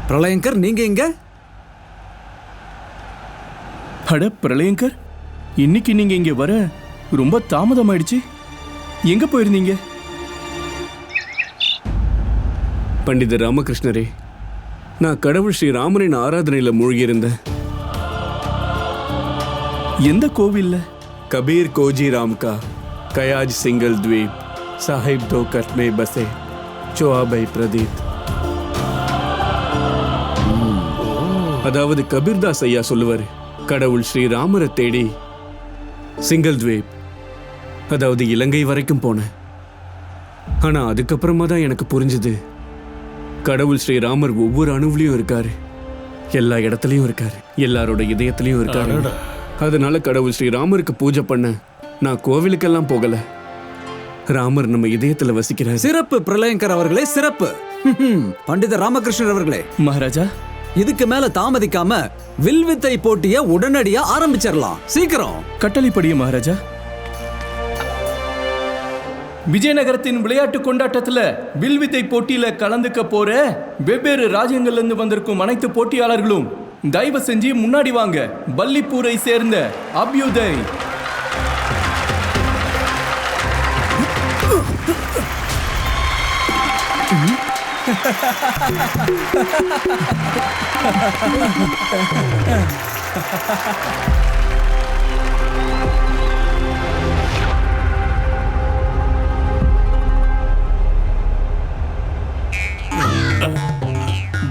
பிரளயங்கர், நீங்க இங்க? அட பிரளயங்கர், இன்னைக்கு நீங்க இங்க வர ரொம்ப தாமதமாயிடுச்சு. எங்க போயிருந்தீங்க? பண்டிதர் ராமகிருஷ்ணரே, நான் கடவுள் ஸ்ரீ ராமரின் ஆராதனையில மூழ்கியிருந்தேன். எந்த கோவில்ல? कबीर कोजी राम का कयाज सिंगल द्वीप साहिब दो कट में बसे चौआबई प्रदीप. அதாவது கபீர்தாஸ் ஐயா சொல்லுவார், கடவுள் ஸ்ரீராமரை தேடி சிங்கிள் துவீப், அதாவது இலங்கை வரைக்கும் போனேன். ஆனா அதுக்கப்புறமா தான் எனக்கு புரிஞ்சுது, கடவுள் ஸ்ரீராமர் ஒவ்வொரு அணுவிலையும் இருக்காரு, எல்லா இடத்துலயும் இருக்காரு, எல்லாரோட இதயத்திலையும் இருக்காரு. அதனால கடவுள் ஸ்ரீராமருக்கு பூஜை பண்ண நான் கோவிலுக்கெல்லாம் போகல. ராமர் நம்ம இதயத்துல வசிக்கிறார். சிறப்பு பிரளயங்கர் அவர்களே, சிறப்பு. பண்டிதர் ராமகிருஷ்ணர் அவர்களே, மகாராஜா, இதுக்கு மேல தாமதிக்காம வில்வித்தை போட்டிய உடனடியா ஆரம்பிச்சிடலாம். சீக்கிரம் கட்டளைப்படிய மகாராஜா. விஜயநகரத்தின் விளையாட்டு கொண்டாட்டத்துல வில்வித்தை போட்டியில கலந்துக்க போற வெவ்வேறு ராஜ்யங்கள்ல இருந்து வந்திருக்கும் அனைத்து போட்டியாளர்களும் தயவு செஞ்சு முன்னாடி வாங்க. பல்லிப்பூரை சேர்ந்த அபியுதய்,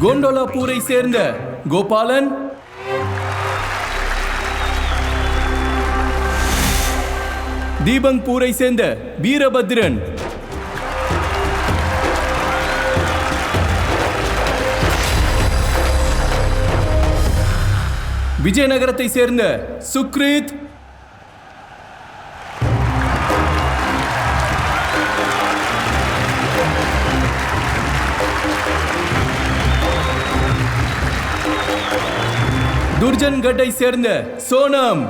கோண்டோலாப்பூரை சேர்ந்த கோபாலன், தீபங்பூரை சேர்ந்த வீரபத்ரன், விஜயநகரத்தை சேர்ந்த சுக்ரீத், துர்ஜன்கட்டை சேர்ந்த சோனம்,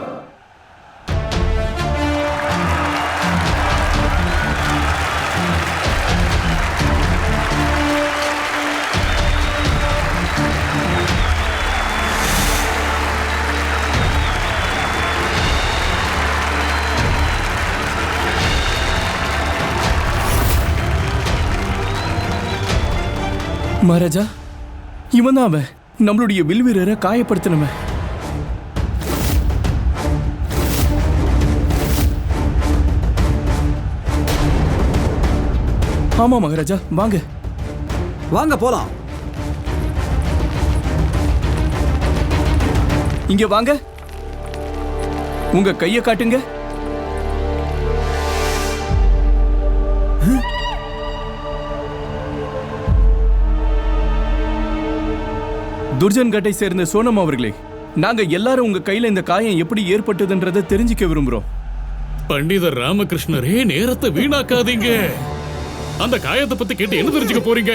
மகாராஜா, இவன் தான் அவன், நம்மளுடைய வில்வீரரை காயப்படுத்தினவன். ஆமா மகாராஜா, வாங்க வாங்க போலாம். இங்க வாங்க, உங்க கையை காட்டுங்க. துர்ஜன்கட்டை சேர்ந்த சோனம் அவர்களே, நாங்க எல்லாரும் உங்க கையில இந்த காயம் எப்படி ஏற்பட்டதுன்றதை தெரிஞ்சுக்க விரும்புறோம். பண்டிதர் ராமகிருஷ்ணரே, நேரத்தை வீணாக்காதீங்க. அந்த காயத்தை பத்தி கேட்டு என்ன தெரிஞ்சுக்க போறீங்க?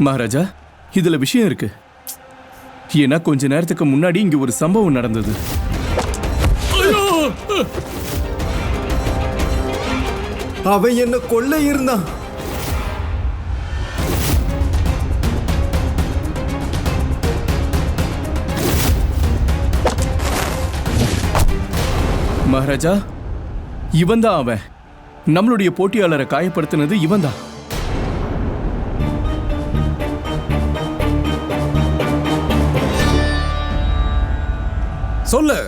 மகாராஜா, இதுல விஷயம் இருக்கு. ஏன்னா கொஞ்ச நேரத்துக்கு முன்னாடி இங்க ஒரு சம்பவம் நடந்தது. அவன் என்ன கொல்ல இருந்தான். மகாராஜா, இவன் தான் அவன். நம்மளுடைய போட்டியாளரை காயப்படுத்தினது இவன் தான். சொல்லு,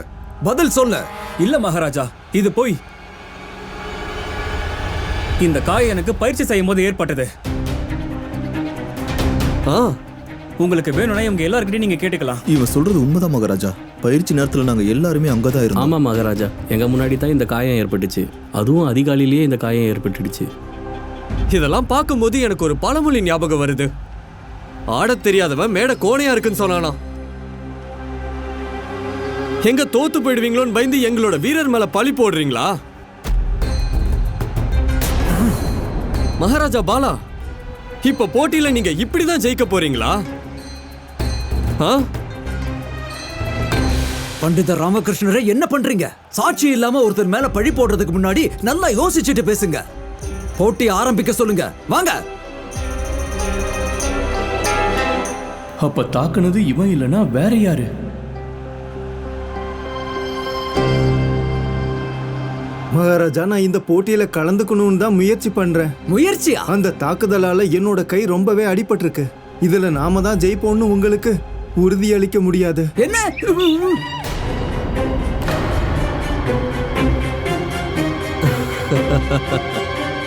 பதில் சொல்லு. இல்ல மகாராஜா, இது போய். இந்த காயம் எனக்கு பயிற்சி செய்யும் போது ஏற்பட்டது. உங்களுக்கு வேணும்னா இவங்க எல்லார்கிட்டையும் நீங்க கேட்டுக்கலாம். இவன் சொல்றது உண்மைதான் மகாராஜா. பயிற்சி நேரத்துல நாங்க எல்லாருமே அங்கதான் இருந்தோம். ஆமா மகாராஜா, எங்க முன்னாடி தான் இந்த காயம் ஏற்பட்டுச்சு. அதுவும் அதிகாலையிலேயே இந்த காயம் ஏற்பட்டுடுச்சு. இதெல்லாம் பார்க்கும்போது எனக்கு ஒரு பழமொழி ஞாபகம் வருது. ஆடத் தெரியாதவன் மேடை கோணையா இருக்குன்னு சொன்னானா. எங்க தோத்து போயிடுவீங்களோன்னு பயந்து எங்களோட வீரர் மேல பழி போடுறீங்களா? மகாராஜா பாலா, இப்ப போட்டியில நீங்க இப்படிதான் ஜெயிக்க போறீங்களா? பண்டிதர் ராமகிருஷ்ணரை என்ன பண்றீங்க? சாட்சி இல்லாம ஒருத்தர் மேல பழி போடுறதுக்கு முன்னாடி நல்லா யோசிச்சுட்டு பேசுங்க. போட்டி ஆரம்பிக்க சொல்லுங்க. வாங்க. அப்ப தாக்குனது இவன் இல்லனா வேற யாரு? மகாராஜா, நான் இந்த போட்டியில கலந்துக்கணும்னு தான் முயற்சி பண்றேன். முயற்சியா? அந்த தாக்குதலால என்னோட கை ரொம்பவே அடிபட்டிருக்கு. இதுல நாம தான் ஜெயிப்போம்னு உங்களுக்கு உறுதியளிக்க முடியாது. என்ன?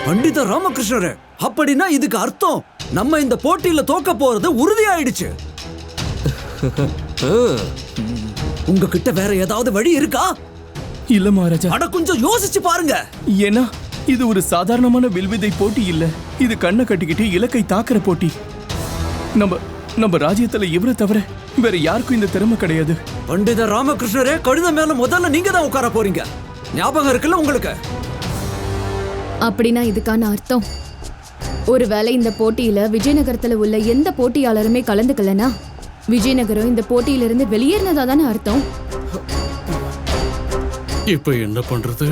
பண்டித ராமகிருஷ்ணரே, அப்படின்னா இதுக்கு அர்த்தம் நம்ம இந்த போட்டியில தோக்க போறது உறுதியாயிடுச்சு. உங்ககிட்ட வேற ஏதாவது வழி இருக்கா? இல்ல மகாராஜா. அட கொஞ்சம் யோசிச்சு பாருங்க. ஏன்னா இது ஒரு சாதாரணமான வில்வித்தை போட்டி இல்ல. இது கண்ணை கட்டிக்கிட்டு இலக்கை தாக்குற போட்டி. நம்ம ராஜ்யத்துல இவரை தவிர வேற யாருக்கும் இந்த திறமை கிடையாது. பண்டித ராமகிருஷ்ணரே, கழுத மேல முதல்ல நீங்க தான் உட்கார போறீங்க. ஞாபகம் இருக்குல்ல உங்களுக்கு? அப்படின்னா இதுக்கான அர்த்தம், ஒருவேளை இந்த போட்டியில விஜயநகரத்துல உள்ள எந்த போட்டியாளருமே கலந்துக்கலனா விஜயநகரம் இந்த போட்டியிலிருந்து வெளியேறினதா தானே அர்த்தம். இப்ப என்ன பண்றது?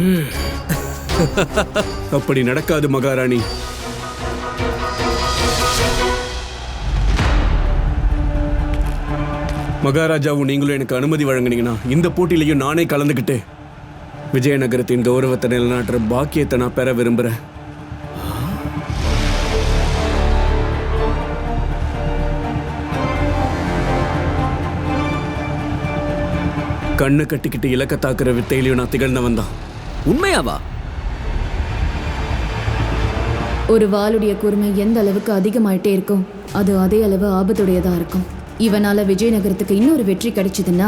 அப்படி நடக்காது மகாராணி. மகாராஜாவும் நீங்களும் எனக்கு அனுமதி வழங்கினீங்கன்னா இந்த போட்டியிலையும் நானே கலந்துக்கிட்டு விஜயநகரத்தின் கௌரவத்தை நிலைநாட்டுற பாக்கியத்தை நான் பெற விரும்புறேன். கண்ணை கட்டிக்கிட்டு இலக்க தாக்குற வித்தையிலையும் நான் திகழ்ந்தவன் தான். உண்மையாவா? ஒரு வாளுடைய கூர்மை எந்த அளவுக்கு அதிகமாயிட்டே இருக்கும், அது அதே அளவு ஆபத்துடையதா இருக்கும். இவனால விஜயநகரத்துக்கு இன்னொரு வெற்றி கிடைச்சதுன்னா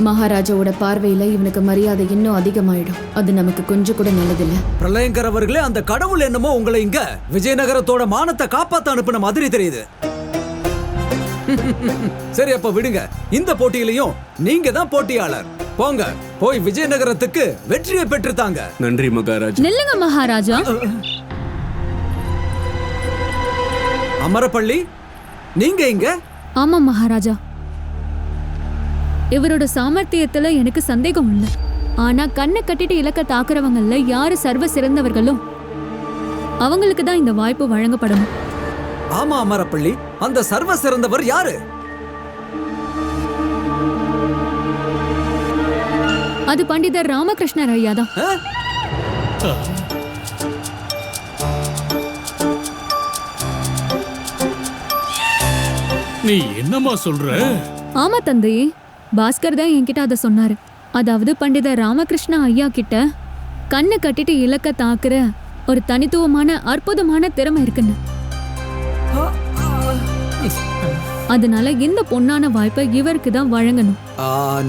மகாராஜாவோட பார்வையில இவனுக்கு மரியாதை இன்னும் அதிகமாயிடும். அது நமக்கு கொஞ்சம் கூட நல்லதில்ல. பிரளயங்கர் அவர்களே, அந்த கடவுள் என்னமோ உங்களை இங்க விஜயநகரத்தோட மானத்தை காப்பாத்த அனுப்பின மாதிரி தெரியுது. சரி, அப்ப விடுங்க. இந்த போட்டியிலையும் நீங்க தான் போட்டியாளர். போங்க, போய் விஜயநகரத்துக்கு வெற்றியை பெற்றுத்தாங்க. நன்றி மகாராஜா. நில்லுங்க மகாராஜா. அமரப்பள்ளி, நீங்க இங்க? ஆமா மகாராஜா, இவரோட சாமர்த்தியத்துல எனக்கு சந்தேகம் இல்லை. ஆனா கண்ணை கட்டிட்டு இலக்க தாக்குறவங்கல்ல யாரு சர்வ சிறந்தவர்களும் அவங்களுக்கு தான் இந்த வாய்ப்பு வழங்கப்படணும். ஆமா அமரப்பள்ளி, அந்த சர்வ சிறந்தவர் யாரு? அது பண்டிதர் ராமகிருஷ்ணர் ஐயா தான். நீ என்னம்மா சொல்ற? ஆமா தந்தையே, பாஸ்கர் தான் என்கிட்ட அதை சொன்னாரு. அதாவது பண்டிதர் ராமகிருஷ்ண ஐயா கிட்ட கண்ணை கட்டிட்டு இலக்க தாக்குற ஒரு தனித்துவமான அற்புதமான திறமை இருக்குன்னு. அதனால இந்த பொன்னான வாய்ப்பை இவருக்கு தான் வழங்கணும்.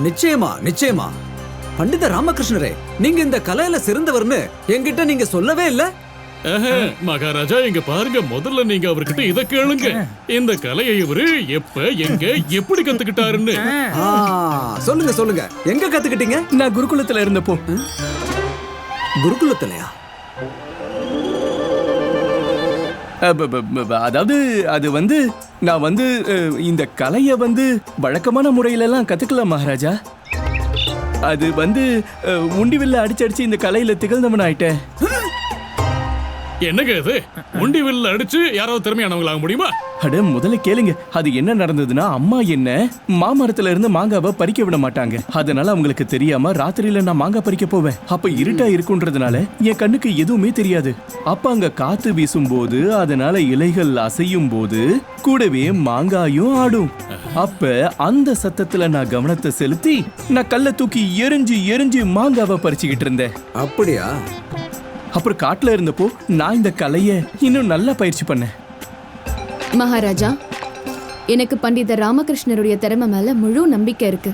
நிச்சயமா நிச்சயமா. பண்டித ராமகிருஷ்ணரே, நீங்க இந்த கலையில சிறந்தவர்னு என்கிட்ட நீங்க சொல்லவே இல்ல. மகாராஜா, இங்க பாருங்க, முதல்ல நீங்க அவர்கிட்ட இத கேளுங்க. இந்த கலையை இவரு எப்ப எங்க எப்படி கத்துக்கிட்டாருன்னு. சொல்லுங்க சொல்லுங்க, எங்க கத்துக்கிட்டீங்க? நான் குருகுலத்துல இருந்தப்போ. குருகுலத்திலயா? அதாவது அது வந்து நான் இந்த கலையை வழக்கமான முறையில எல்லாம் கத்துக்கல மகாராஜா. அது உண்டிவில்ல அடிச்சு இந்த கலையில திகழ்ந்தவன் ஆயிட்டேன். என்னங்க இது? உண்டிவில்ல அடிச்சு யாராவது திறமையானவங்களாக முடியுமா? அட முதல்ல கேளுங்க. அது என்ன நடந்ததுன்னா, அம்மா என்ன மாமரத்துல இருந்து மாங்காவை பறிக்க விட மாட்டாங்க. அதனால அவங்களுக்கு தெரியாம ராத்திரியில நான் மாங்காய் பறிக்க போவேன். அப்ப இருட்டா இருக்குன்றதுனால என் கண்ணுக்கு எதுவுமே தெரியாது. அப்ப அங்க காத்து வீசும் போது, அதனால இலைகள் அசையும் போது கூடவே மாங்காயும் ஆடும். அப்ப அந்த சத்தத்துல நான் கவனத்தை செலுத்தி நான் கல்ல தூக்கி எரிஞ்சு எரிஞ்சு மாங்காவை பறிச்சுக்கிட்டு இருந்தேன். அப்படியா? அப்புறம் காட்டுல இருந்தப்போ நான் இந்த கலைய இன்னும் நல்லா பயிற்சி பண்ணேன். மகாராஜா, எனக்கு பண்டிதர் ராமகிருஷ்ணருடைய திறமை மேல முழு நம்பிக்கை இருக்கு.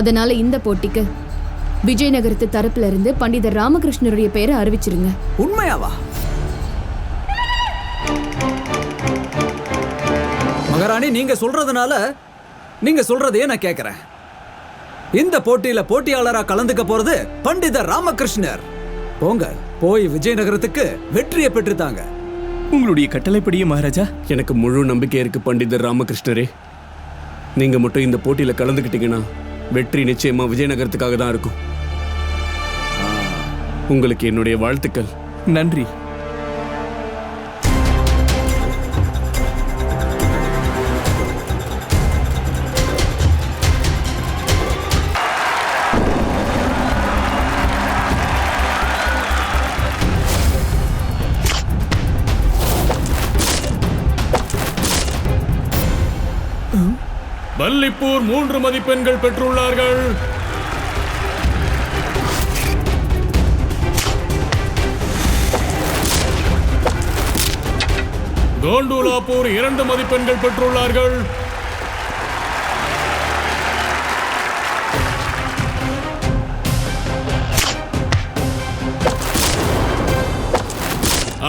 அதனால இந்த போட்டிக்கு விஜயநகரத்து தரப்புல இருந்து பண்டிதர் ராமகிருஷ்ணருடைய பெயரை அறிவிச்சிருங்க. உண்மையாவா? மகாராணி, நீங்க சொல்றதுனால நீங்க சொல்றதையே நான் கேட்கிறேன். இந்த போட்டியில போட்டியாளரா கலந்துக்க போறது பண்டிதர் ராமகிருஷ்ணர். போங்க, போய் விஜயநகரத்துக்கு வெற்றியை பெற்றுத்தாங்க. உங்களுடைய கட்டளைப்படியே மகாராஜா. எனக்கு முழு நம்பிக்கை இருக்கு பண்டிதர் ராமகிருஷ்ணரே. நீங்க மட்டும் இந்த போட்டியில கலந்துக்கிட்டீங்கன்னா வெற்றி நிச்சயமா விஜயநகரத்துக்காக தான் இருக்கும். உங்களுக்கு என்னுடைய வாழ்த்துக்கள். நன்றி. பல்லிப்பூர் 3 மதிப்பெண்கள் பெற்றுள்ளார்கள். கோண்டுலாப்பூர் 2 மதிப்பெண்கள் பெற்றுள்ளார்கள்.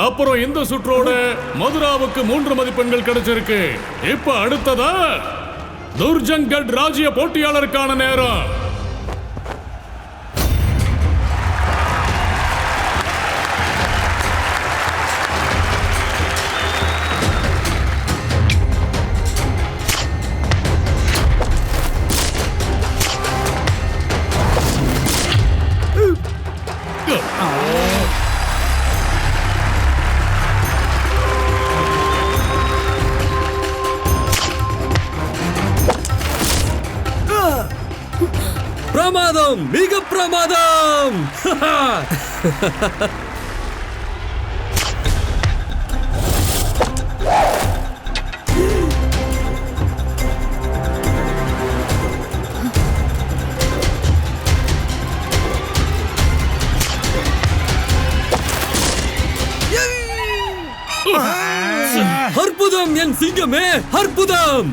அப்புறம் இந்த சுற்றோட மதுராவுக்கு 3 மதிப்பெண்கள் கிடைச்சிருக்கு. இப்ப அடுத்ததா துர்ஜங்கட் ராஜ்ய போட்டியாளருக்கான நேரம். பிரமாதம், மிக பிரமாதம். அற்புதம் என் சிங்கமே, அற்புதம்.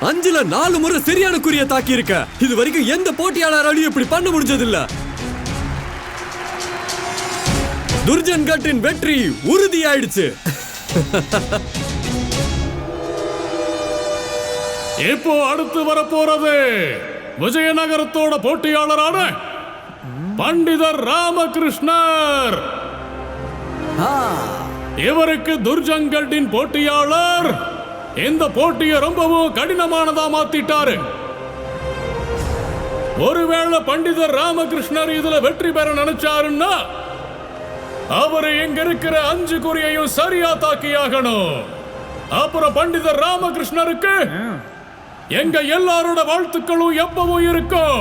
5ல 4 முறை சரியான குறிய தாக்கி இருக்க. இது வரைக்கும் எந்த போட்டியாளராலையும் இப்படி பண்ண முடிஞ்சதில்ல. துர்ஜன்கட்டின் வெற்றி உறுதியாயிடுச்சு. இப்போ அடுத்து வரப்போறது விஜயநகரத்தோட போட்டியாளரான பண்டிதர் ராமகிருஷ்ணர். இவருக்கு துர்ஜன்கட்டின் போட்டியாளர் இந்த போட்டியை ரொம்பவும் கடினமானதா மாத்திட்டாரு. ஒருவேளை பண்டிதர் ராமகிருஷ்ணர் இதுல வெற்றி பெற நினைச்சாருன்னா அவரு எங்க இருக்கிற 5 குறியையும் சரியா தாக்கியாகணும். அப்புறம் பண்டிதர் ராமகிருஷ்ணருக்கு எங்க எல்லாரோட வாழ்த்துக்களும் எப்பவும் இருக்கும்.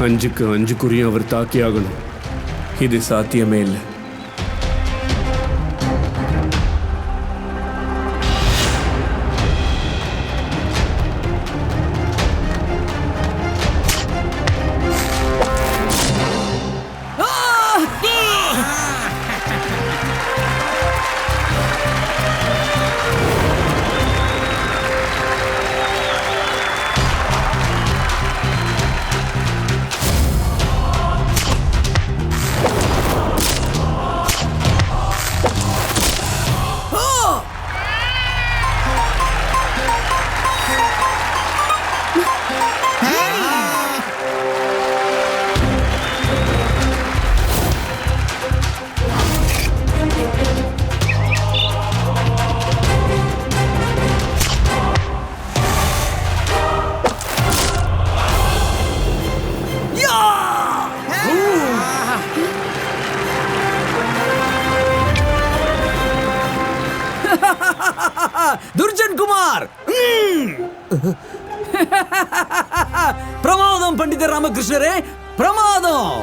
அஞ்சுக்கு 5 குறியும் அவர் தாக்கியாகணும். இது சாத்தியமே இல்லை. துர்ஜன் குமார், பிரமாதம் பண்டிதர் ராமகிருஷ்ணரே, பிரமாதம்.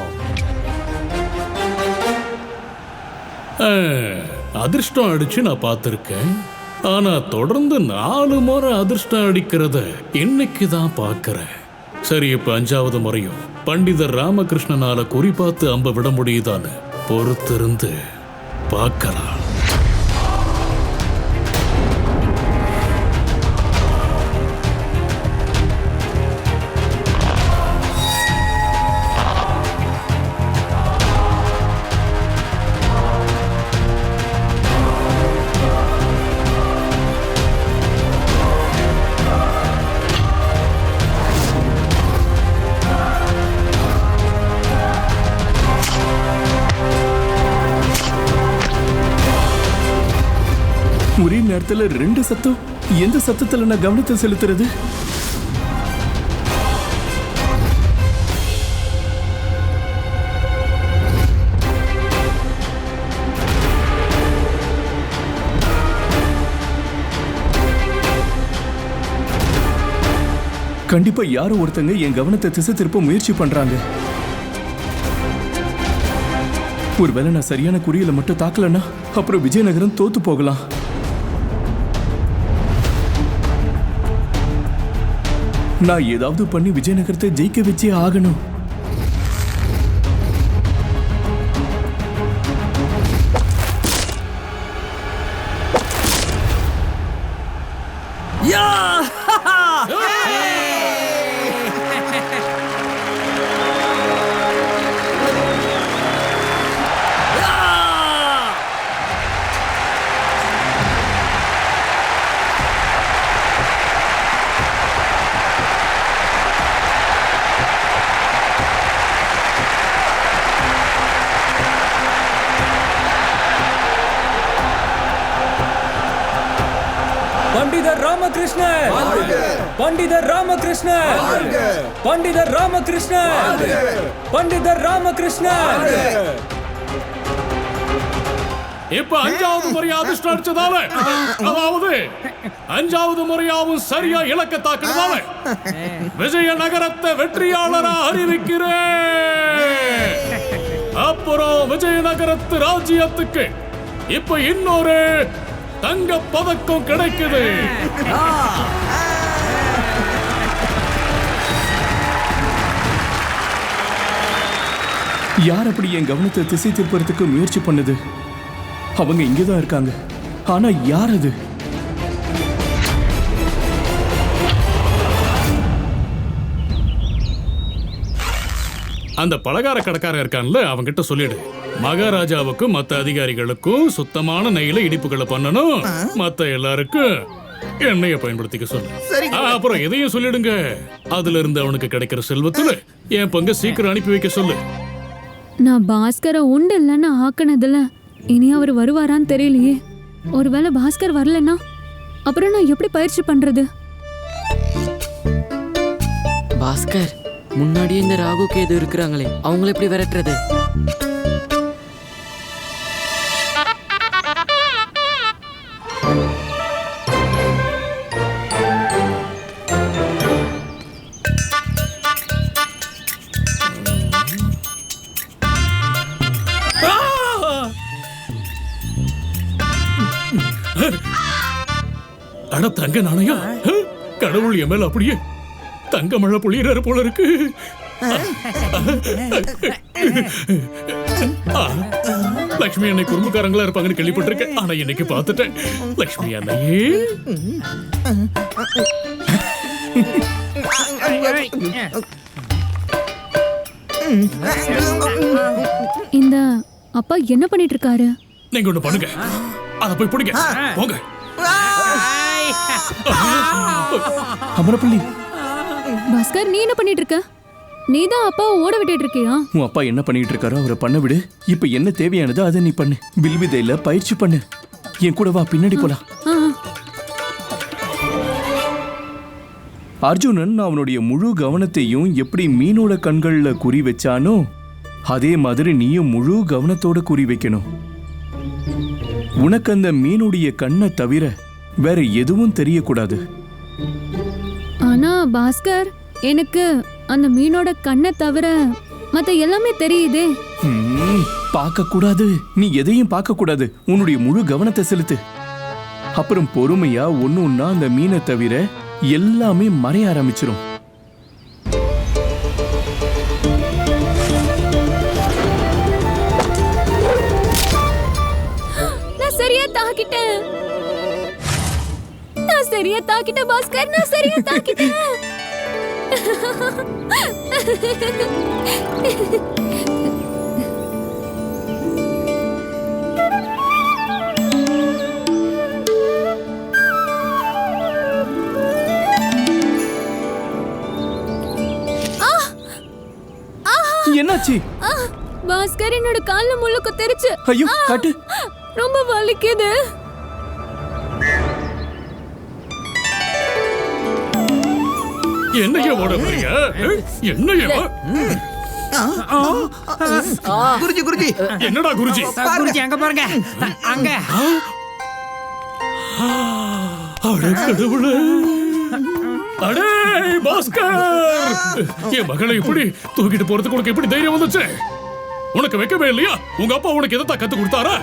அதிர்ஷ்டம் அடிச்சு நான் பார்த்திருக்கேன். ஆனா தொடர்ந்து 4 முறை அதிர்ஷ்டம் அடிக்கிறத இன்னைக்கு தான் பார்க்கிறேன். சரி, இப்ப 5வது முறையும் பண்டிதர் ராமகிருஷ்ணனால குறிப்பாத்து அம்ப விட முடியுதான்னு பொறுத்திருந்து பார்க்கலாம். ஒரே நேரத்துல 2 சத்தம். எந்த சத்தத்துல நான் கவனத்தை செலுத்துறது? கண்டிப்பா யாரோ ஒருத்தங்க என் கவனத்தை திசை திருப்ப முயற்சி பண்றாங்க. ஒருவேளை நான் சரியான குறியில மட்டும் தாக்கலன்னா அப்புறம் விஜயநகரம் தோத்து போகலாம். நான் ஏதாவது பண்ணி விஜயநகரத்தை ஜெயிக்க வச்சே ஆகணும். பண்டிதர் ராமகிருஷ்ணர், பண்டிதர் ராமகிருஷ்ணர், பண்டிதர் ராமகிருஷ்ணர், பண்டிதர் ராமகிருஷ்ணர். இப்ப 5வது முறையா அதிர்ஷ்டம் அடிச்சதால, அதாவது 5வது முறையாவும் சரியா இலக்க தாக்குறதால விஜயநகரத்தை வெற்றியாளரா அறிவிக்கிறேன். அப்புறம் விஜயநகரத்து ராஜ்யத்துக்கு இப்ப இன்னொரு தங்க பதக்கம் கிடைக்குது. யார் அப்படி என் கவனத்தை திசை திருப்பறதுக்கு முயற்சி பண்ணுது? அவங்க இங்கதான் இருக்காங்க. ஆனா யார் அது? அந்த பலகார கடைக்காரன் இருக்கான்ல, அவங்கிட்ட சொல்லிடு, மகாராஜாவுக்கும் மத்த அதிகாரிகளுக்கும் சுத்தமான நெய்ல இனிப்புகளை பண்ணணும், மத்த எல்லாருக்கும் எண்ணெயை பயன்படுத்திக்க சொல்லு. அப்புறம் எதையும் சொல்லிடுங்க, அதுல இருந்து அவனுக்கு கிடைக்கிற செல்வத்துல என் பங்கு சீக்கிரம் அனுப்பி வைக்க சொல்லு. நான் பாஸ்கரை உண்டு இல்லைன்னு ஆக்கினதுல இனி அவர் வருவாரான்னு தெரியலையே. ஒருவேளை பாஸ்கர் வரலன்னா அப்புறம் நான் எப்படி பயிற்சி பண்றது? பாஸ்கர், முன்னாடியே இந்த ராகு கேது இருக்கிறாங்களே, அவங்கள எப்படி விரட்டுறது? அட தங்க நாணயம், கடவுள் என் மேல அப்படியே தங்க மழை பொழியற போல இருக்கு. லட்சுமி அன்னை குறும்புக்காரங்களா இருப்பாங்கன்னு கேள்விப்பட்டிருக்கேன், ஆனா இன்னைக்கு பார்த்துட்டேன். லட்சுமி அன்னையே, இந்த அப்பா என்ன பண்ணிட்டு இருக்காரு? நீங்க ஒண்ணு பண்ணுங்க, அத போய் பிடிங்க, போங்க. அமரப்பள்ளி, பாஸ்கர், நீ என்ன பண்ணிட்டு இருக்க? நீதான் அப்பாவை ஓட விட்டுட்டு இருக்கியா? உன் அப்பா என்ன பண்ணிட்டு இருக்காரோ அவரை பண்ண விடு. இப்ப என்ன தேவையானதோ அதை நீ பண்ணு. வில்விதையில பயிற்சி பண்ணு. என் கூட வா, பின்னாடி போலாம். அர்ஜுனன் அவனுடைய முழு கவனத்தையும் எப்படி மீனோட கண்கள்ல குறி வச்சானோ அதே மாதிரி நீயும் முழு கவனத்தோட குறி வைக்கணும். உனக்கு அந்த மீனுடைய கண்ணை தவிர வேற எதுவும் தெரியக்கூடாது. ஆனா பாஸ்கர், எனக்கு அந்த மீனோட கண்ணை தவிர மத்த எல்லாமே தெரியுதே. பார்க்க கூடாது, நீ எதையும் பார்க்க கூடாது. உன்னுடைய முழு கவனத்தை செலுத்து. அப்புறம் பொறுமையா ஒண்ணு ஒண்ணா அந்த மீனை தவிர எல்லாமே மறைய ஆரம்பிச்சிரும். நான் சரியா தாக்கிட்டேன் பாஸ்கர், நான் சரியா தாக்கிட்டேன். என்னாச்சு? பாஸ்கர், என்னோட கால்ல முள்ளு குத்திருச்சு. ஐயோ, காட்டு. ரொம்ப வலிக்குது. என்னைய ஓட போறீங்க? என்னைய? குருஜி, குருஜி. என்னடா குருஜி? குருஜி அங்க பாருங்க, அங்க. அட கடவுளே, அடே பாஸ்கர், என் மகளை இப்படி தூக்கிட்டு போறதுக்கு உனக்கு எப்படி தைரியம் வந்துச்சு? உனக்கு வைக்கவே இல்லையா? உங்க அப்பா உனக்கு எதைத்தான் கத்து கொடுத்தாரா?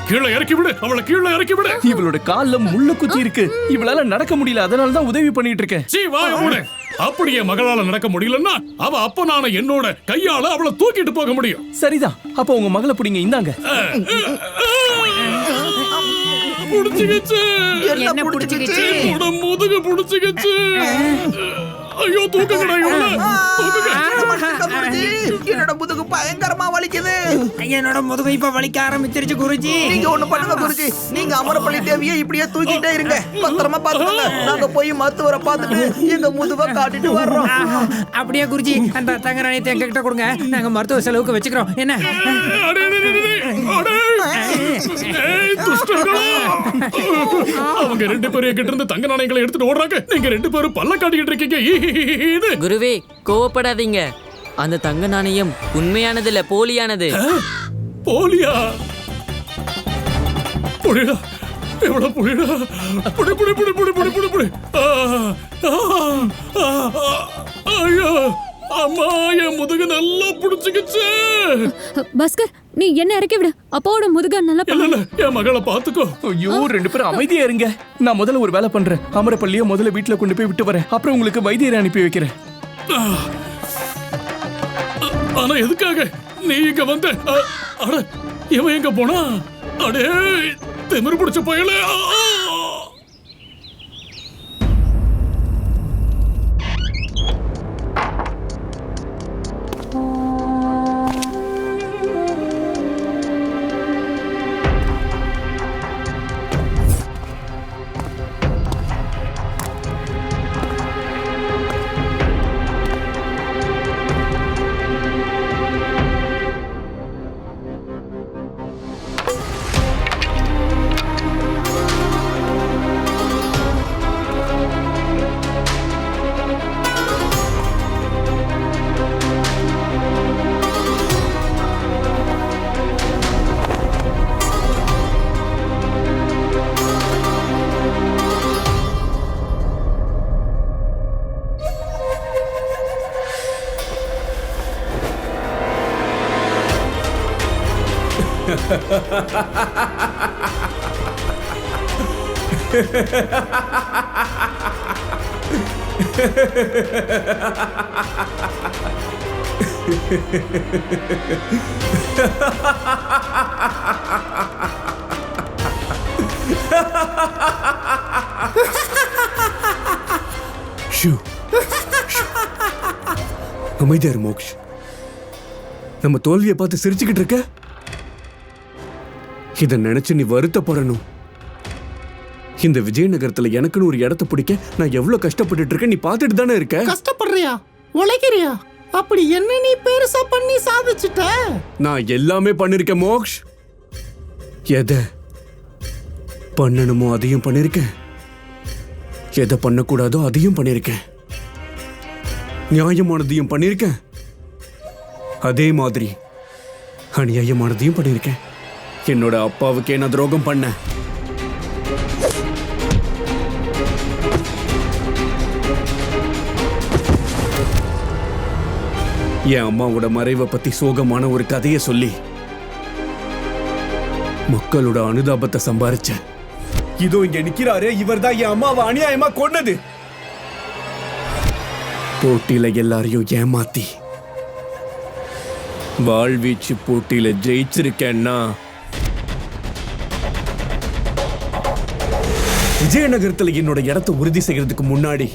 கீழே இறக்கி விடு, அவளை கீழே இறக்கி விடு. இவளோட கால்ல முள்ளு குத்தி இருக்கு, இவளால நடக்க முடியல, அதனால தான் உதவி பண்ணிட்டு இருக்கேன். சீ வாய மூடு. அப்படியே மகளால நடக்க முடியலன்னா அவ அப்ப நான என்னோட கையால அவளை தூக்கிட்டு போக முடியும். சரிதான், அப்ப உங்க மகளை பிடிங்க, இந்தாங்க. புடிச்சுக்கிச்சு, என்ன புடிச்சுக்கிச்சு? முதுகு புடிச்சுக்கிச்சு. ஐயோ தூக்குங்கடா இவள, தூக்குங்க. என்னோட முதுகு பயங்கரமா வலிக்குது. என்னோட முதுகு இப்ப வலிக்க ஆரம்பிச்சிருச்சு குருஜி. நீங்க ஒண்ணு பண்ணுங்க குருஜி, நீங்க அமரப்பள்ளி தேவியை இப்படியே தூக்கிட்டே இருங்க, பத்திரமா பாத்துக்கோங்க. நாங்க போய் மருத்துவரை பார்த்துட்டு எங்க முதுவை காட்டிட்டு வர்றோம். அப்படியே குருஜி, அந்த தங்க நாணயத்தை எங்க கிட்ட கொடுங்க, நாங்க மருத்துவ செலவுக்கு வச்சுக்கிறோம். என்ன அவங்க ரெண்டு பேரும் கிட்ட இருந்து தங்க நாணயங்களை எடுத்துட்டு ஓடுறாங்க, நீங்க ரெண்டு பேரும் பல்ல காட்டிக்கிட்டு இருக்கீங்க. குருவே கோவப்படாதீங்க, அந்த தங்க நாணயம் உண்மையானது இல்ல, போலியானது. போலியா? புடிடா, எவ்வளவு புடிடா, புடி புடி புடி புடி புடி புடி புடி. ஐயோ அம்மா, என் முதுகு நல்லா புடிச்சுக்கிச்சு. பாஸ்கர், நீ என்ன இறக்கி விடு, அப்பாவோட முதுக நல்லா இல்ல, என் மகளை பாத்துக்கோ. ஐயோ, ரெண்டு பேரும் அமைதியா இருங்க. நான் முதல்ல ஒரு வேலை பண்றேன், அமரப்பள்ளியை முதல்ல வீட்டுல கொண்டு போய் விட்டு வரேன், அப்புறம் உங்களுக்கு வைத்தியரை அனுப்பி வைக்கிறேன். ஆனா எதுக்காக நீ இங்க வந்த? அட, இவன் எங்க போனா? அடே திமிரு பிடிச்ச போயல. அமைதியாரு மோக்ஷ். நம்ம தோல்வியை பார்த்து சிரிச்சுக்கிட்டு இருக்க. இத நினைச்சு நீ வருத்தப்படணும். இந்த விஜயநகரத்துல எனக்குன்னு ஒரு இடத்தை பிடிக்க நான் எவ்வளவு கஷ்டப்பட்டு இருக்கேன் நீ பார்த்துட்டு தானே இருக்க. கஷ்டப்படுறியா, உழைக்கிறியா? அப்படி என்ன நீ பெருசா பண்ணி சாதிச்சுட்ட? நான் எல்லாமே பண்ணிருக்கேன் மோக்ஷ். எதை பண்ணணுமோ அதையும் பண்ணிருக்கேன், எதை பண்ணக்கூடாதோ அதையும் பண்ணிருக்கேன், நியாயமானதையும் பண்ணிருக்கேன், அதே மாதிரி அநியாயமானதையும் பண்ணிருக்கேன். என்னோட அப்பாவுக்கே நான் துரோகம் பண்ணேன். என் அம்மாவோட மறைவை பத்தி சோகமான ஒரு கதையை சொல்லி மக்களோட அனுதாபத்தை சம்பாரிச்சேன். இதோ இங்க நிக்கிறாரு, இவர் தான் என் அம்மாவை அநியாயமா கொன்னது. போட்டியில எல்லாரையும் ஏமாத்தி வாழ்வீச்சு போட்டியில ஜெயிச்சிருக்கேன்னா விஜயநகரத்துல என்னோட இடத்தை உறுதி செய்யறதுக்கு முன்னாடி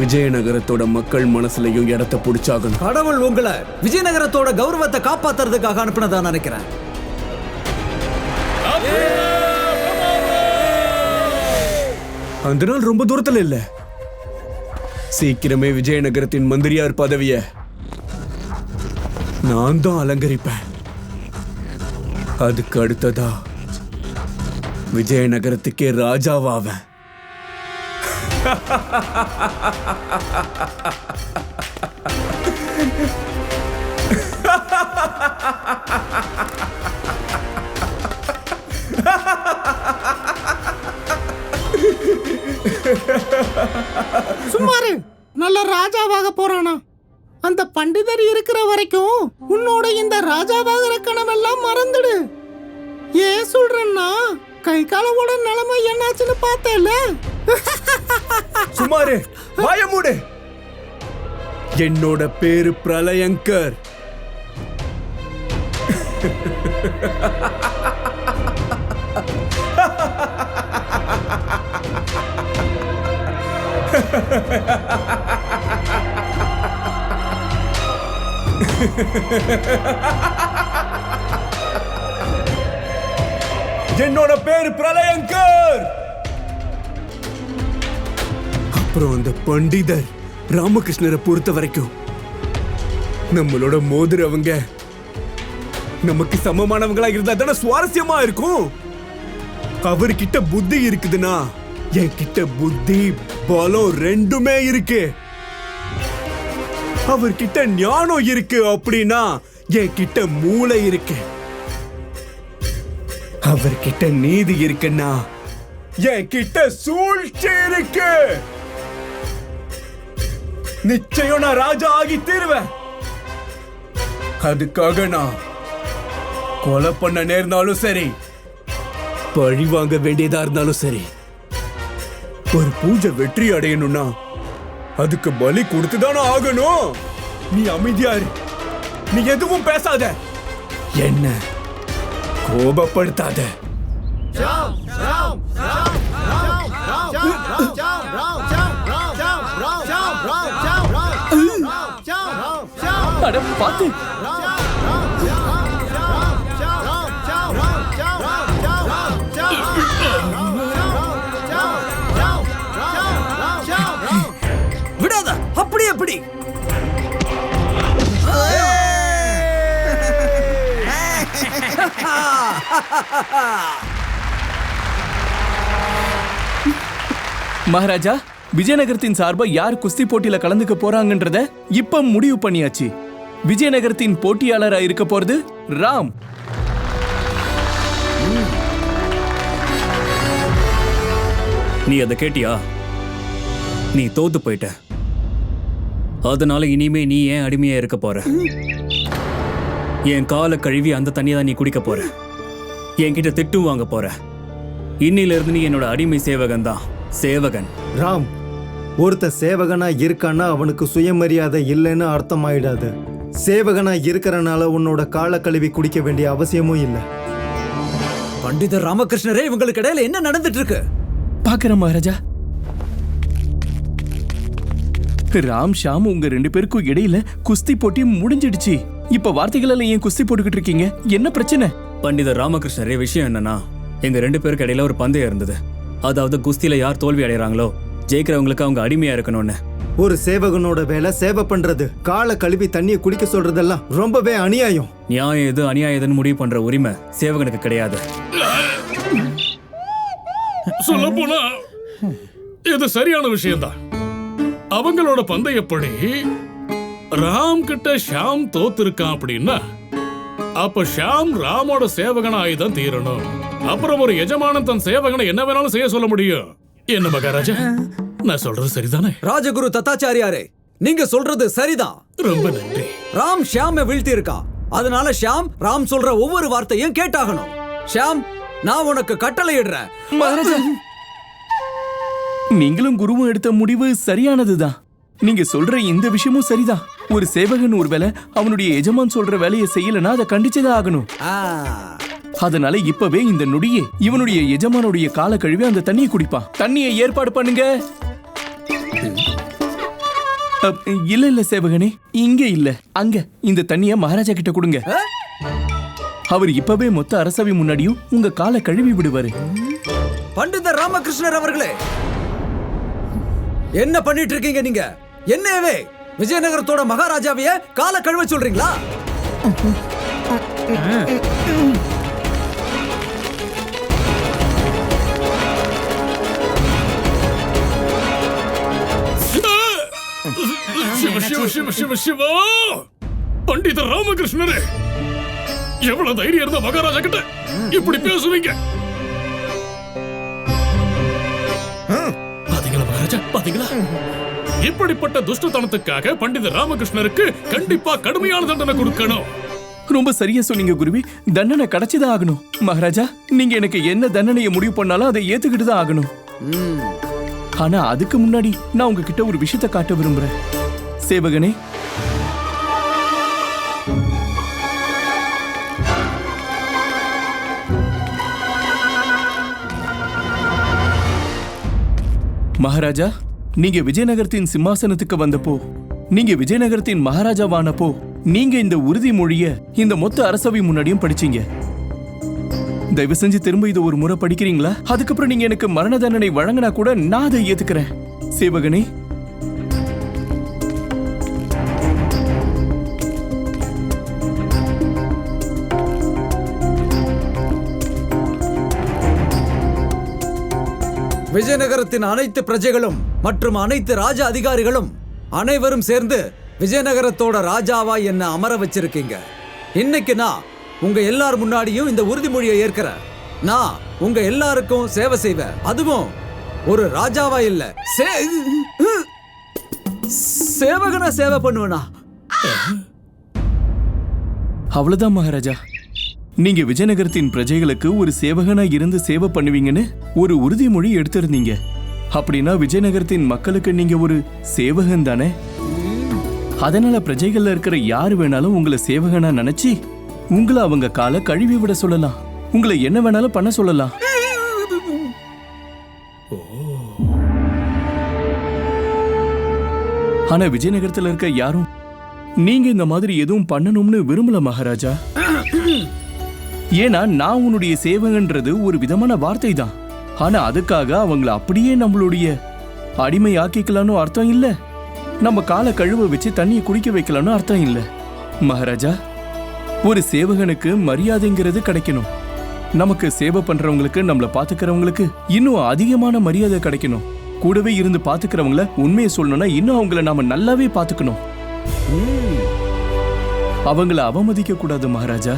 விஜயநகரத்தோட மக்கள் மனசுலயும் இடத்தை பிடிச்சாகணும். கடவுள் உங்களை விஜயநகரத்தோட கௌரவத்தை காப்பாத்துறதுக்காக அனுப்பினதா நினைக்கிறேன். அந்த நாள் ரொம்ப தூரத்துல இல்ல. சீக்கிரமே விஜயநகரத்தின் மந்திரியார் பதவிய நான் தான் அலங்கரிப்பேன். அதுக்கு அடுத்ததா விஜயநகரத்துக்கே ராஜாவாவேன். சும்மாரு, நல்ல ராஜாவாக போறானா? அந்த பண்டிதர் இருக்கிற வரைக்கும் உன்னோட இந்த ராஜாவாகிற கனவெல்லாம் மறந்துடு. ஏன் சொல்றேன்னா கை காலோட நிலைமை என்னாச்சுன்னு பார்த்தேல. சுமாரு வாய மூடு. என்னோட பேரு பிரளயங்கர். என்னோட பேரு பிரளயங்கர். அப்புறம் அந்த பண்டிதர் ராமகிருஷ்ணரை பொறுத்த வரைக்கும் நம்மளோட மோதிரவங்க நமக்கு சமமானவங்களா இருந்தா தானே சுவாரஸ்யமா இருக்கும். அவர்கிட்ட புத்தி இருக்குதுன்னா என்கிட்ட புத்தி பலம் ரெண்டுமே இருக்கு. அவர்கிட்ட ஞானம் இருக்கு அப்படின்னா என்கிட்ட மூளை இருக்கு. அவர்கிட்ட நீதி இருக்குன்னா என்கிட்ட சூழ்ச்சி இருக்கு. நிச்சயம் நான் ராஜா ஆகி தீருவேன். அதுக்காக நான் கொலை பண்ண நேர்ந்தாலும் சரி, பழி வாங்க வேண்டியதா இருந்தாலும் சரி, ஒரு பூஜை வெற்றி அடையணும்னா அதுக்கு பலி கொடுத்துதானே ஆகணும். நீ அமைதியாரு, நீ எதுவும் பேசாத, என்ன கோபப்படுத்தாத. பார்த்து விடாத, அப்படி அப்படி. மகாராஜா, விஜயநகரத்தின் சார்பா யார் குஸ்தி போட்டியில கலந்துக்க போறாங்கன்றத இப்ப முடிவு பண்ணியாச்சு. விஜயநகரத்தின் போட்டியாளரா இருக்க போறது ராம். நீ அதை கேட்டியா? நீ தோத்து போயிட்ட. அதனால இனிமே நீ ஏன் அடிமையா இருக்க போற? என் காலை கழுவி அந்த தண்ணியை தான் நீ குடிக்க போற. என்கிட்ட திட்டு வாங்க போற. இன்னில இருந்து நீ என்னோட அடிமை சேவகன் தான். சேவகன். ராம், ஒருத்த சேவகனா இருக்கான்னா அவனுக்கு சுயமரியாதை இல்லைன்னு அர்த்தம் ஆயிடாது. சேவகனா இருக்கிறனால உன்னோட காலை கழுவி குடிக்க வேண்டிய அவசியமும் இல்லை. பண்டிதர் ராமகிருஷ்ணரே, இவங்களுக்கு இடையில என்ன நடந்துட்டு இருக்கு? பாக்குற மகாராஜா, ராம் ஷாம் உங்க ரெண்டு பேருக்கும் இடையில குஸ்தி போட்டி முடிஞ்சிடுச்சு. இப்ப வார்த்தைகளால ஏன் குஸ்தி போட்டுக்கிட்டு இருக்கீங்க? என்ன பிரச்சனை? பண்டிதர் ராமகிருஷ்ணரே, விஷயம் என்னன்னா, எங்க ரெண்டு பேருக்கு இடையில ஒரு பந்தயம் இருந்தது. அதாவது குஸ்தியில யார் தோல்வி அடைறாங்களோ ஜெயிக்கிறவங்களுக்கு அவங்க அடிமையா இருக்கணும்னு. ஒரு சேவகனோட வேலை சேவை பண்றது. காலை கழுவி தண்ணியை குடிக்க சொல்றதெல்லாம் ரொம்பவே அநியாயம். நியாயம் எது அநியாயம் எதுன்னு முடிவு பண்ற உரிமை சேவகனுக்கு கிடையாது. சொல்ல போனா இது சரியான விஷயம்தான். அவங்களோட பந்தயப்படி ராம் கிட்ட ஷாம் தோத்திருக்கான் அப்படின்னா அப்ப ஷாம் ராமோட சேவகனாய் தான் தீரணும். அப்புறம் ஒரு எஜமானன் தன் சேவகனை என்ன வேணாலும் செய்ய சொல்ல முடியும். என்ன மகாராஜா, நான் சொல்றது சரிதானே? ராஜகுரு தத்தாச்சாரியாரே, நீங்க சொல்றது சரிதான். ரொம்ப நன்றி. ராம் ஷியாமை வீழ்த்தி இருக்கா. அதனால ஷியாம் ராம் சொல்ற ஒவ்வொரு வார்த்தையும் கேட்டாகணும். ஷியாம், நான் உனக்கு கட்டளை இடுறேன். மகாராஜா, நீங்களும் குருவும் எடுத்த முடிவு சரியானதுதான். நீங்க சொல்ற இந்த விஷயமும் சரிதான். ஒரு சேவகன் ஒருவேளை அவனுடைய எஜமான் சொல்ற வேலையை செய்யலன்னா அதை கண்டிச்சுதான் ஆகணும். அதனால இப்பவே இந்த நொடியே இவனுடைய எஜமானுடைய காலை கழுவி அந்த தண்ணியை குடிப்பான். தண்ணியை ஏற்பாடு பண்ணுங்க. இல்ல இல்ல சேவகனே, இங்க இல்ல, அங்க இந்த தண்ணிய மகாராஜா கிட்ட கொடுங்க. அவர் இப்பவே மொத்த அரசவை முன்னாடியும் உங்க காலை கழுவி விடுவாரு. பண்டிதர் ராமகிருஷ்ணர் அவர்களே, என்ன பண்ணிட்டு இருக்கீங்க நீங்க? என்னவே விஜயநகரத்தோட மகாராஜாவைய காலை கழுவ சொல்றீங்களா? சிவ சிவ சிவ சிவ சிவா! பண்டிதர் ராமகிருஷ்ணரே, எவ்வளவு தைரியம் இருந்த மகாராஜா கிட்ட இப்படி பேசுவீங்க? பாத்தீங்களா மகாராஜா, பாத்தீங்களா? இப்படிப்பட்ட துஷ்டத்தனத்துக்காக பண்டித ராமகிருஷ்ணருக்கு கண்டிப்பா கடுமையான தண்டனை கொடுக்கணும். ரொம்ப சரியா சொன்னீங்க குருவி. தண்டனை கிடைச்சுதான் ஆகணும். மகாராஜா, நீங்க எனக்கு என்ன தண்டனையை முடிவு பண்ணாலும் அதை ஏத்துக்கிட்டு தான் ஆகணும். ஆனா அதுக்கு முன்னாடி நான் உங்ககிட்ட ஒரு விஷயத்தை காட்ட விரும்புறேன். சேவகனே, மகாராஜா, நீங்க விஜயநகரத்தின் சிம்மாசனத்துக்கு வந்தப்போ, நீங்க விஜயநகரத்தின் மகாராஜாவானப்போ, நீங்க இந்த உறுதிமொழிய இந்த மொத்த அரசவை முன்னாடியும் படிச்சீங்க. தயவு செஞ்சு திரும்ப இது ஒரு முறை படிக்கிறீங்களா? அதுக்கப்புறம் நீங்க எனக்கு மரண தண்டனை வழங்கினா கூட நான் அதை ஏத்துக்கிறேன். சேவகனே, விஜயநகரத்தின் அனைத்து பிரஜைகளும் மற்றும் அனைத்து ராஜ அதிகாரிகளும் அனைவரும் சேர்ந்து விஜயநகரத்தோட ராஜாவா என்ன அமர வச்சிருக்கீங்க. இன்னைக்கு நான் உங்க எல்லார் முன்னாடியும் இந்த உறுதிமொழியை ஏற்கிறேன். நான் உங்க எல்லாருக்கும் சேவை செய்வேன். அதுவும் ஒரு ராஜாவா இல்ல, சேவகனா சேவை பண்ணுவேனா? அவ்வளவுதான் மகாராஜா. நீங்க விஜயநகரத்தின் பிரஜைகளுக்கு ஒரு சேவகனா இருந்து சேவை பண்ணுவீங்கன்னு ஒரு உறுதிமொழி எடுத்திருந்தீங்க. அப்படின்னா விஜயநகரத்தின் மக்களுக்கு நீங்க ஒரு சேவகன் தானே? அதனால பிரஜைகள்ல இருக்கிற யாரு வேணாலும் உங்களை சேவகனா நினைச்சு உங்களை அவங்க காலை கழுவி விட சொல்லலாம். உங்களை என்ன வேணாலும் பண்ண சொல்லலாம். ஆனா விஜயநகரத்துல இருக்க யாரும் நீங்க இந்த மாதிரி எதுவும் பண்ணணும்னு விரும்பல மகாராஜா. ஏன்னா நான் உன்னுடைய சேவகன்றது ஒரு விதமான வார்த்தை தான். ஆனா அதுக்காக அவங்கள அப்படியே நம்மளுடைய அடிமை ஆக்கிக்கலான்னு அர்த்தம் இல்ல. நம்ம காலை கழுவ வச்சு தண்ணியை குடிக்க வைக்கலான்னு அர்த்தம் இல்ல மகாராஜா. ஒரு சேவகனுக்கு மரியாதைங்கிறது கிடைக்கணும். நமக்கு சேவை பண்றவங்களுக்கு, நம்மள பாத்துக்கிறவங்களுக்கு இன்னும் அதிகமான மரியாதை கிடைக்கணும். கூடவே இருந்து பாத்துக்கிறவங்கள உண்மையை சொல்லணும்னா இன்னும் அவங்கள நாம நல்லாவே பாத்துக்கணும். அவங்கள அவமதிக்க கூடாது மகாராஜா.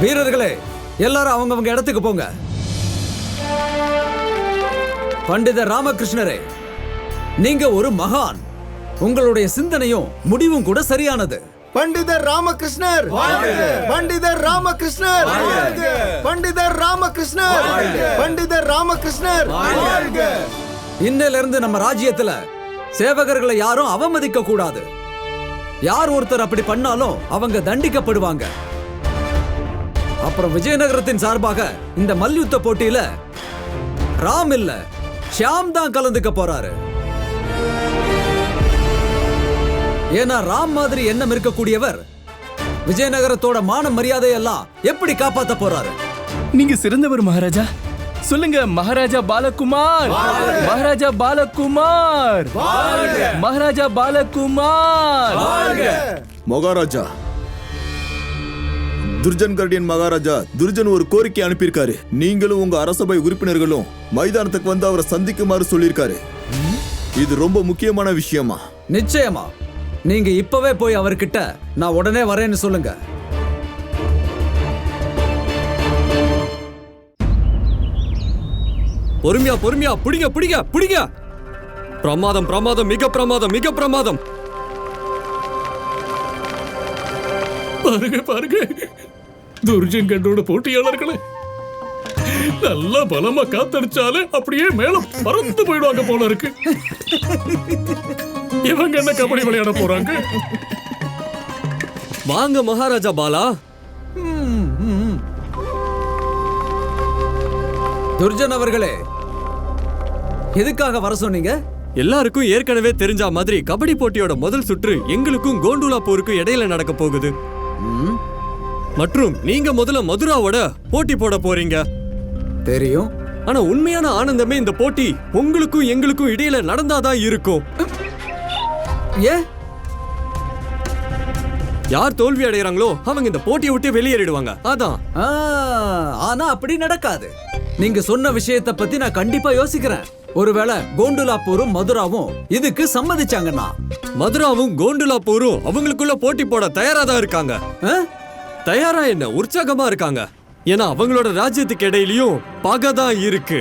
வீரர்களே, எல்லாரும் அவங்கவங்க இடத்துக்கு போங்க. பண்டித ராமகிருஷ்ணரே, நீங்க ஒரு மகான். உங்களுடைய சிந்தனையும் முடிவும் கூட சரியானது. பண்டிதர் ராமகிருஷ்ணர், பண்டிதர் ராமகிருஷ்ணர், பண்டிதர் ராமகிருஷ்ணர், பண்டிதர் ராமகிருஷ்ணர். இன்னையில இருந்து நம்ம ராஜ்யத்துல சேவகர்களை யாரும் அவமதிக்க கூடாது. யார் ஒருத்தர் அப்படி பண்ணாலும் அவங்க தண்டிக்கப்படுவாங்க. அப்புறம் விஜயநகரத்தின் சார்பாக இந்த மல்யுத்த போட்டியில ராம் இல்ல, ஷியாம் தான் கலந்துக்க போறாரு. ஏன்னா ராம் மாதிரி எண்ணம் இருக்கக்கூடியவர் விஜயநகரத்தோட மான மரியாதை எல்லாம் எப்படி காப்பாத்த போறாரு? நீங்க சிறந்தவர் மகாராஜா. சொல்லுங்க மகாராஜா பாலகுமார், மகாராஜா பாலகுமார், மகாராஜா பாலகுமார். மகாராஜா, துர்ஜன் கர்டியன் மகாராஜா துர்ஜன் ஒரு கோரிக்கை அனுப்பியிருக்காரு. நீங்களும் உங்க அரசபை உறுப்பினர்களும் மைதானத்துக்கு வந்து அவரை சந்திக்குமாறு சொல்லியிருக்காரு. இது ரொம்ப முக்கியமான விஷயமா? நிச்சயமா. நீங்க இப்பவே போய் அவர்கிட்ட நான் உடனே வரேன்னு சொல்லுங்க. பொறுமையா பொறுமையா, பிடிங்க பிடிங்க பிடிங்க. பிரமாதம் பிரமாதம், மிக பிரமாதம், மிக பிரமாதம். பாருங்க பாருங்க, துர்ஜன் கண்டோட போட்டியாளர்களே நல்லா பலமா காத்தடிச்சாலே அப்படியே மேலும் பறந்து போயிடுவாங்க போல இருக்கு. இவங்க என்ன கபடி விளையாட போறாங்க? வாங்க மகாராஜா பாலா. துர்ஜன் அவர்களே, எதுக்காக வர சொன்னீங்க? எல்லாருக்கும் ஏற்கனவே தெரிஞ்ச மாதிரி கபடி போட்டியோட முதல் சுற்று எங்களுக்கும் கோண்டுலாப்பூருக்கும் இடையில நடக்க போகுது. மற்றும் நீங்க முதல்ல மதுராவோட போட்டி போட போறீங்க. தெரியும். ஆனா உண்மையான ஆனந்தமே இந்த போட்டி உங்களுக்கும் எங்களுக்கும் இடையில நடந்தாதான் இருக்கும். யார் தோல்வி அடைகிறாங்களோ அவங்க இந்த போட்டியை விட்டு வெளியேறிடுவாங்க. அதான். ஆனா அப்படி நடக்காது. நீங்க சொன்ன விஷயத்தை பத்தி நான் கண்டிப்பா யோசிக்கிறேன். ஒருவேளை கோண்டுலாப்பூரும் மதுராவும் இதுக்கு சம்மதிச்சாங்கன்னா, மதுராவும் கோண்டுலாப்பூரும் அவங்களுக்குள்ள போட்டி போட தயாரா தான் இருக்காங்க. தயாரா என்ன, உற்சாகமா இருக்காங்க. ஏன்னா அவங்களோட ராஜ்யத்துக்கு இடையிலயும் பகைதான் இருக்கு.